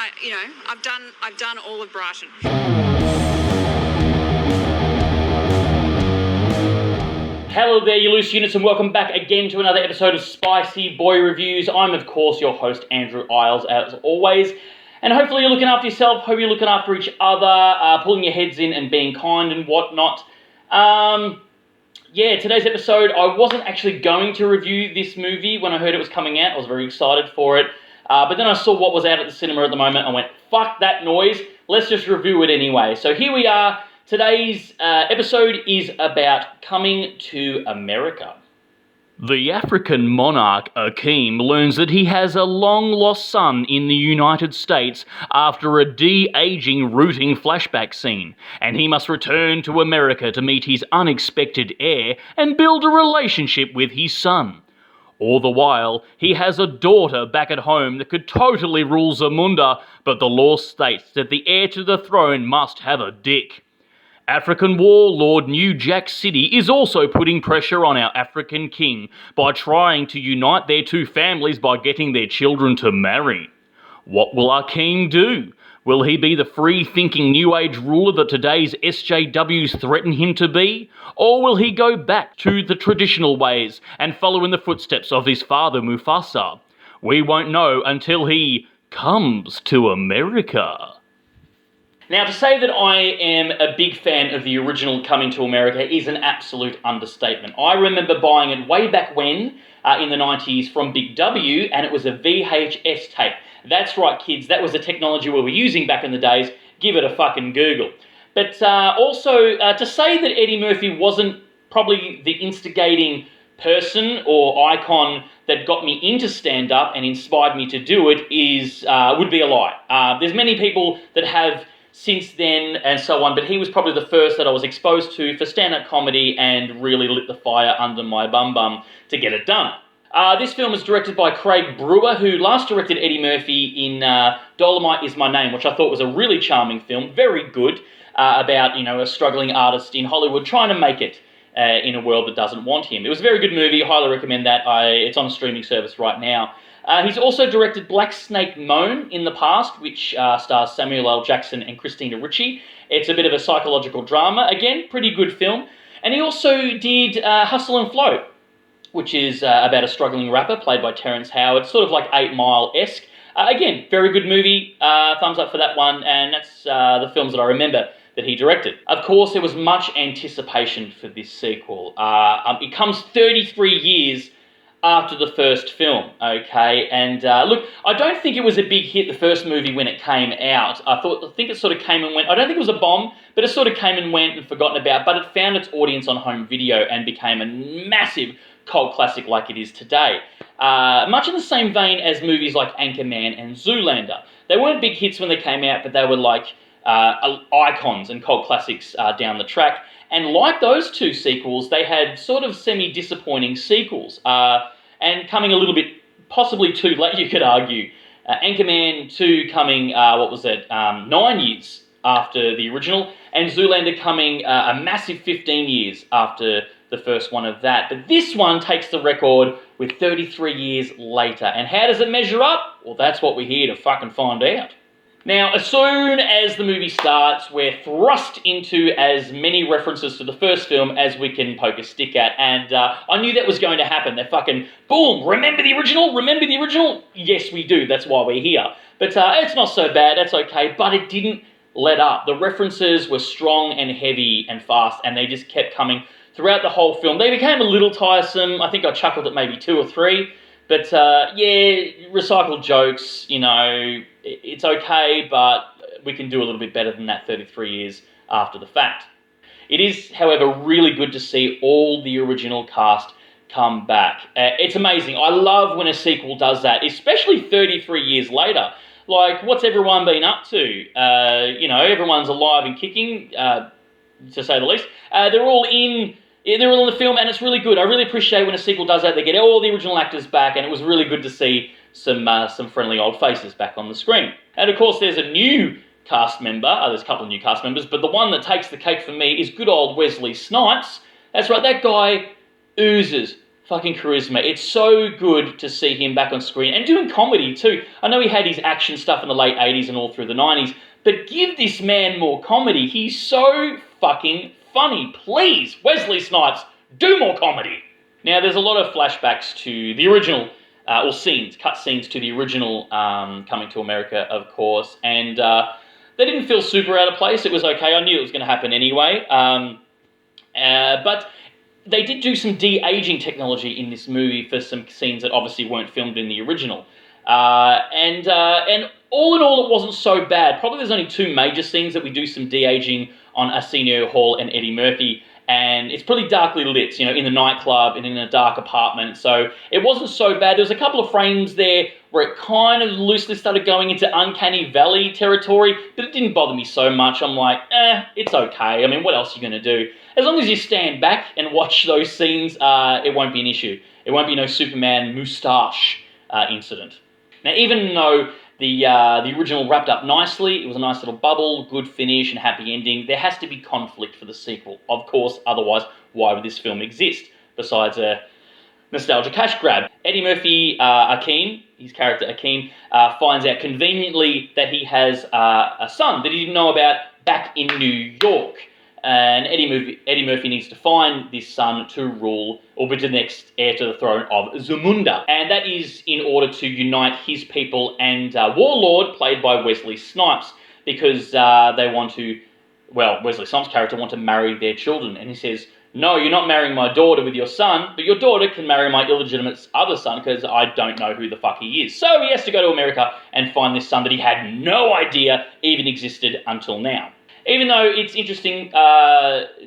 I've done all of Brighton. Hello there, you loose units, and welcome back again to another episode of Spicy Boy Reviews. I'm, of course, your host, Andrew Iles, as always. And hopefully you're looking after yourself, hope you're looking after each other, pulling your heads in and being kind and whatnot. Today's episode, I wasn't actually going to review this movie when I heard it was coming out. I was very excited for it. But then I saw what was out at the cinema at the moment. I went, fuck that noise. Let's just review it anyway. So here we are. Today's episode is about coming to America. The African monarch, Akeem, learns that he has a long-lost son in the United States after a de-aging rooting flashback scene, and he must return to America to meet his unexpected heir and build a relationship with his son. All the while, he has a daughter back at home that could totally rule Zamunda, but the law states that the heir to the throne must have a dick. African warlord New Jack City is also putting pressure on our African king by trying to unite their two families by getting their children to marry. What will Akeem do? Will he be the free-thinking New Age ruler that today's SJWs threaten him to be? Or will he go back to the traditional ways and follow in the footsteps of his father Mufasa? We won't know until he comes to America. Now, to say that I am a big fan of the original Coming to America is an absolute understatement. I remember buying it way back when, in the 90s, from Big W, and it was a VHS tape. That's right, kids, that was the technology we were using back in the days. Give it a fucking Google. But also, to say that Eddie Murphy wasn't probably the instigating person or icon that got me into stand-up and inspired me to do it would be a lie. There's many people that have since then and so on, but he was probably the first that I was exposed to for stand-up comedy and really lit the fire under my bum to get it done. This film is directed by Craig Brewer, who last directed Eddie Murphy in Dolomite Is My Name, which I thought was a really charming film, very good, about, a struggling artist in Hollywood trying to make it in a world that doesn't want him. It was a very good movie, I highly recommend that. It's on a streaming service right now. He's also directed Black Snake Moan in the past, which stars Samuel L. Jackson and Christina Ricci. It's a bit of a psychological drama. Again, pretty good film. And he also did Hustle and Flow, which is about a struggling rapper played by Terrence Howard, sort of like 8 Mile-esque. Again, very good movie. Thumbs up for that one. And that's the films that I remember that he directed. Of course, there was much anticipation for this sequel. It comes 33 years after the first film, okay? And look, I don't think it was a big hit, the first movie, when it came out. I think it sort of came and went. I don't think it was a bomb, but it sort of came and went and forgotten about, but it found its audience on home video and became a massive cult classic like it is today. Much in the same vein as movies like Anchorman and Zoolander. They weren't big hits when they came out, but they were like icons and cult classics down the track. And like those two sequels, they had sort of semi-disappointing sequels. And coming a little bit, possibly too late, you could argue. Anchorman 2 coming, 9 years after the original, and Zoolander coming a massive 15 years after the first one of that. But this one takes the record with 33 years later. And how does it measure up? Well, that's what we're here to fucking find out. Now, as soon as the movie starts, we're thrust into as many references to the first film as we can poke a stick at, and I knew that was going to happen. They're fucking, boom, remember the original? Remember the original? Yes, we do, that's why we're here. But it's not so bad, that's okay, but it didn't let up. The references were strong and heavy and fast, and they just kept coming throughout the whole film. They became a little tiresome. I think I chuckled at maybe 2 or 3, but recycled jokes, it's okay, but we can do a little bit better than that 33 years after the fact. It is, however, really good to see all the original cast come back. It's amazing. I love when a sequel does that, especially 33 years later. Like, what's everyone been up to? Everyone's alive and kicking, to say the least. They're all in the film, and it's really good. I really appreciate when a sequel does that. They get all the original actors back, and it was really good to see some friendly old faces back on the screen. And of course, there's a new cast member. There's a couple of new cast members, but the one that takes the cake for me is good old Wesley Snipes. That's right, that guy oozes fucking charisma. It's so good to see him back on screen and doing comedy too. I know he had his action stuff in the late 80s and all through the 90s, but give this man more comedy. He's so fucking funny. Please, Wesley Snipes, do more comedy. Now, there's a lot of flashbacks to the original, or scenes, cut scenes to the original Coming to America, of course, and they didn't feel super out of place. It was okay. I knew it was going to happen anyway. But they did do some de-aging technology in this movie for some scenes that obviously weren't filmed in the original. And all in all, it wasn't so bad. Probably there's only two major scenes that we do some de-aging on Arsenio Hall and Eddie Murphy, and it's pretty darkly lit, you know, in the nightclub and in a dark apartment, so it wasn't so bad. There was a couple of frames there where it kind of loosely started going into Uncanny Valley territory, but it didn't bother me so much. I'm like, it's okay. I mean, what else are you going to do? As long as you stand back and watch those scenes, it won't be an issue. It won't be no Superman moustache incident. Now, even though the original wrapped up nicely, it was a nice little bubble, good finish and happy ending, there has to be conflict for the sequel, of course, otherwise why would this film exist, besides a nostalgia cash grab? Eddie Murphy, Akeem, his character Akeem, finds out conveniently that he has a son that he didn't know about back in New York. And Eddie Murphy needs to find this son to rule, or be the next heir to the throne of Zamunda. And that is in order to unite his people and Warlord, played by Wesley Snipes, because they want to, well, Wesley Snipes' character want to marry their children. And he says, no, you're not marrying my daughter with your son, but your daughter can marry my illegitimate other son, because I don't know who the fuck he is. So he has to go to America and find this son that he had no idea even existed until now. Even though it's interesting,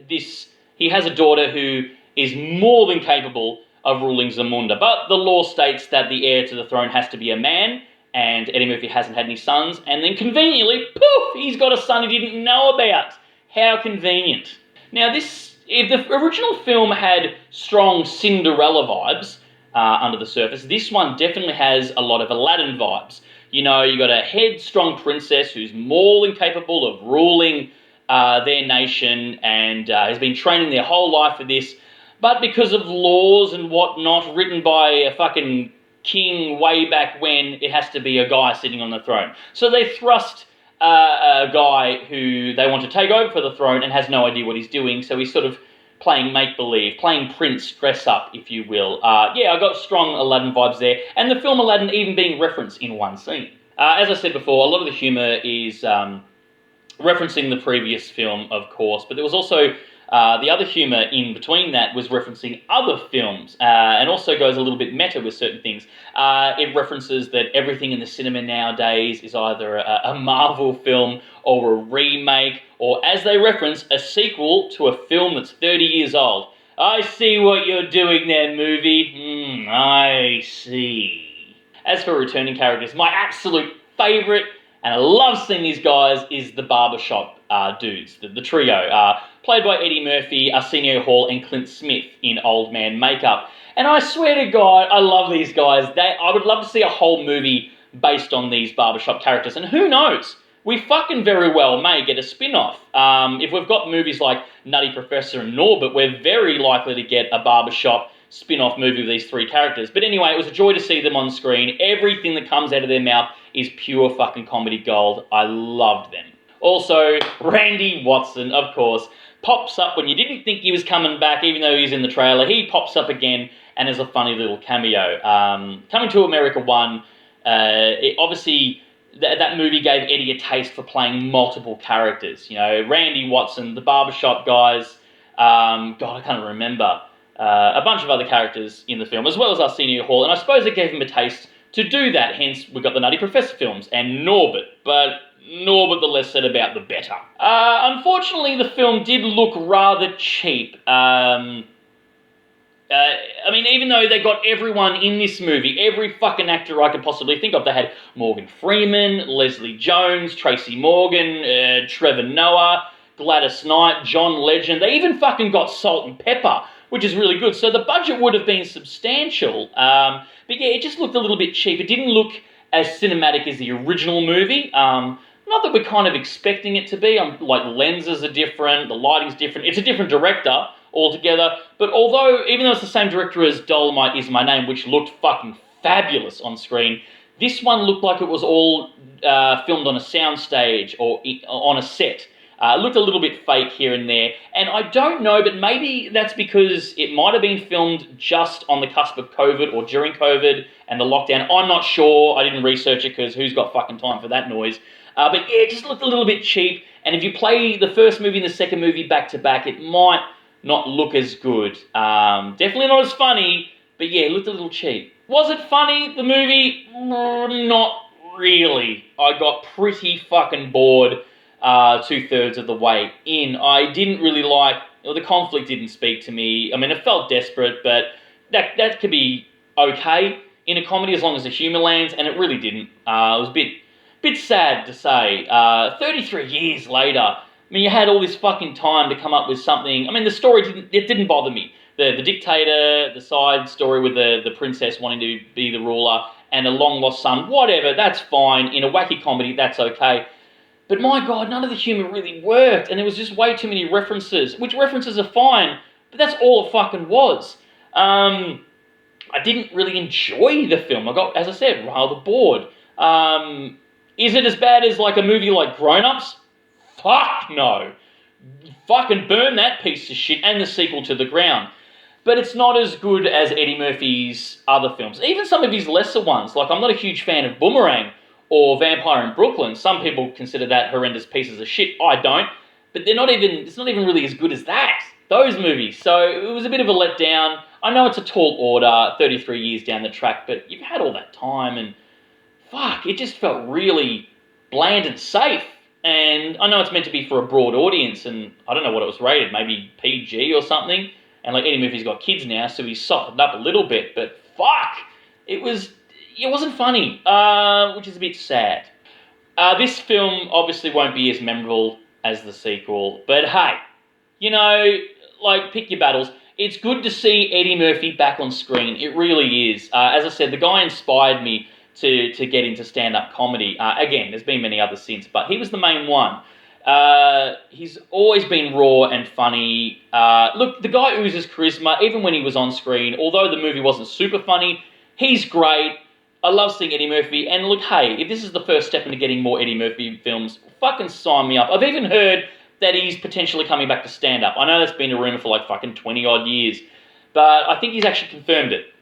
he has a daughter who is more than capable of ruling Zamunda, but the law states that the heir to the throne has to be a man, and Eddie Murphy hasn't had any sons, and then conveniently, poof, he's got a son he didn't know about. How convenient. Now, if the original film had strong Cinderella vibes under the surface, this one definitely has a lot of Aladdin vibes. You know, you got a headstrong princess who's more than capable of ruling their nation and has been training their whole life for this, but because of laws and whatnot written by a fucking king way back when, it has to be a guy sitting on the throne. So they thrust a guy who they want to take over for the throne and has no idea what he's doing, so he's sort of playing make-believe, playing Prince dress-up, if you will. Yeah, I got strong Aladdin vibes there, and the film Aladdin even being referenced in one scene. As I said before, a lot of the humour is referencing the previous film, of course, but there was also the other humour in between that was referencing other films, and also goes a little bit meta with certain things. It references that everything in the cinema nowadays is either a Marvel film or a remake, or as they reference, a sequel to a film that's 30 years old. I see what you're doing there, movie. I see. As for returning characters, my absolute favourite, and I love seeing these guys, is the barbershop dudes, the trio, played by Eddie Murphy, Arsenio Hall, and Clint Smith in old man makeup. And I swear to God, I love these guys. I would love to see a whole movie based on these barbershop characters. And who knows? We fucking very well may get a spin-off. If we've got movies like Nutty Professor and Norbit, we're very likely to get a barbershop spin-off movie with these three characters. But anyway, it was a joy to see them on screen. Everything that comes out of their mouth is pure fucking comedy gold. I loved them. Also, Randy Watson, of course, pops up when you didn't think he was coming back, even though he's in the trailer. He pops up again and is a funny little cameo. Coming to America 1, obviously that movie gave Eddie a taste for playing multiple characters. You know, Randy Watson, the barbershop guys, God, I can't remember, a bunch of other characters in the film, as well as Arsenio Hall, and I suppose it gave him a taste to do that. Hence, we got the Nutty Professor films and Norbit, but Norbit, the less said about, the better. Unfortunately, the film did look rather cheap. I mean, even though they got everyone in this movie, every fucking actor I could possibly think of. They had Morgan Freeman, Leslie Jones, Tracy Morgan, Trevor Noah, Gladys Knight, John Legend. They even fucking got Salt and Pepper, which is really good. So the budget would have been substantial. But yeah, it just looked a little bit cheap. It didn't look as cinematic as the original movie. Not that we're kind of expecting it to be. Like, lenses are different, the lighting's different. It's a different director, altogether. But although, even though it's the same director as Dolomite Is My Name, which looked fucking fabulous on screen, this one looked like it was all filmed on a soundstage or on a set. It looked a little bit fake here and there, and I don't know, but maybe that's because it might have been filmed just on the cusp of COVID or during COVID and the lockdown. I'm not sure. I didn't research it because who's got fucking time for that noise? But yeah, it just looked a little bit cheap, and if you play the first movie and the second movie back to back, it might not look as good. Definitely not as funny, but yeah, it looked a little cheap. Was it funny, the movie? Not really. I got pretty fucking bored 2/3 of the way in. I didn't really like, the conflict didn't speak to me. I mean, it felt desperate, but that could be okay in a comedy as long as the humour lands, and it really didn't. It was a bit sad to say. 33 years later, I mean, you had all this fucking time to come up with something. I mean, the story didn't bother me. The dictator, the side story with the princess wanting to be the ruler, and a long-lost son, whatever, that's fine. In a wacky comedy, that's okay. But my God, none of the humour really worked, and there was just way too many references, which references are fine, but that's all it fucking was. I didn't really enjoy the film. I got, as I said, rather bored. Is it as bad as like a movie like Grown Ups? Fuck no. Fucking burn that piece of shit and the sequel to the ground. But it's not as good as Eddie Murphy's other films. Even some of his lesser ones. Like, I'm not a huge fan of Boomerang or Vampire in Brooklyn. Some people consider that horrendous pieces of shit. I don't. But it's not even really as good as those movies. So it was a bit of a letdown. I know it's a tall order, 33 years down the track, but you've had all that time, and fuck, it just felt really bland and safe. And I know it's meant to be for a broad audience, and I don't know what it was rated, maybe PG or something. And like Eddie Murphy's got kids now, so he's softened up a little bit, but fuck, it wasn't funny, which is a bit sad. This film obviously won't be as memorable as the sequel, but hey, like, pick your battles. It's good to see Eddie Murphy back on screen. It really is. As I said, the guy inspired me to get into stand-up comedy. Again, there's been many others since, but he was the main one. He's always been raw and funny. Look, the guy oozes charisma, even when he was on screen. Although the movie wasn't super funny, he's great. I love seeing Eddie Murphy. And look, hey, if this is the first step into getting more Eddie Murphy films, fucking sign me up. I've even heard that he's potentially coming back to stand-up. I know that's been a rumour for like fucking 20-odd years. But I think he's actually confirmed it,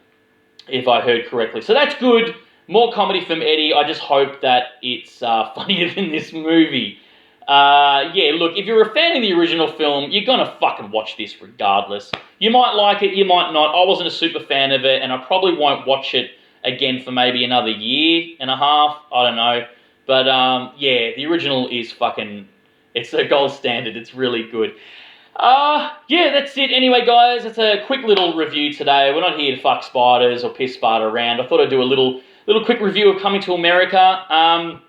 if I heard correctly. So that's good. More comedy from Eddie. I just hope that it's funnier than this movie. Yeah, look, if you're a fan of the original film, you're gonna fucking watch this regardless. You might like it, you might not. I wasn't a super fan of it, and I probably won't watch it again for maybe another year and a half. I don't know. But, yeah, the original is fucking... It's a gold standard. It's really good. Yeah, that's it. Anyway, guys, it's a quick little review today. We're not here to fuck spiders or piss Sparta around. I thought I'd do a little quick review of Coming to America.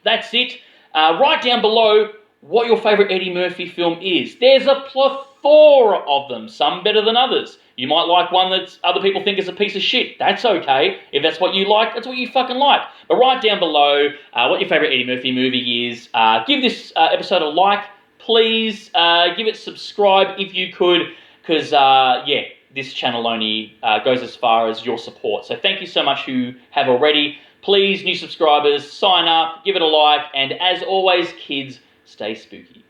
That's it. Write down below what your favourite Eddie Murphy film is. There's a plethora of them, some better than others. You might like one that other people think is a piece of shit. That's okay. If that's what you like, that's what you fucking like. But write down below what your favourite Eddie Murphy movie is. Give this episode a like, please. Give it subscribe if you could, because, yeah, this channel only goes as far as your support. So thank you so much who have already. Please, new subscribers, sign up, give it a like, and as always, kids, stay spooky.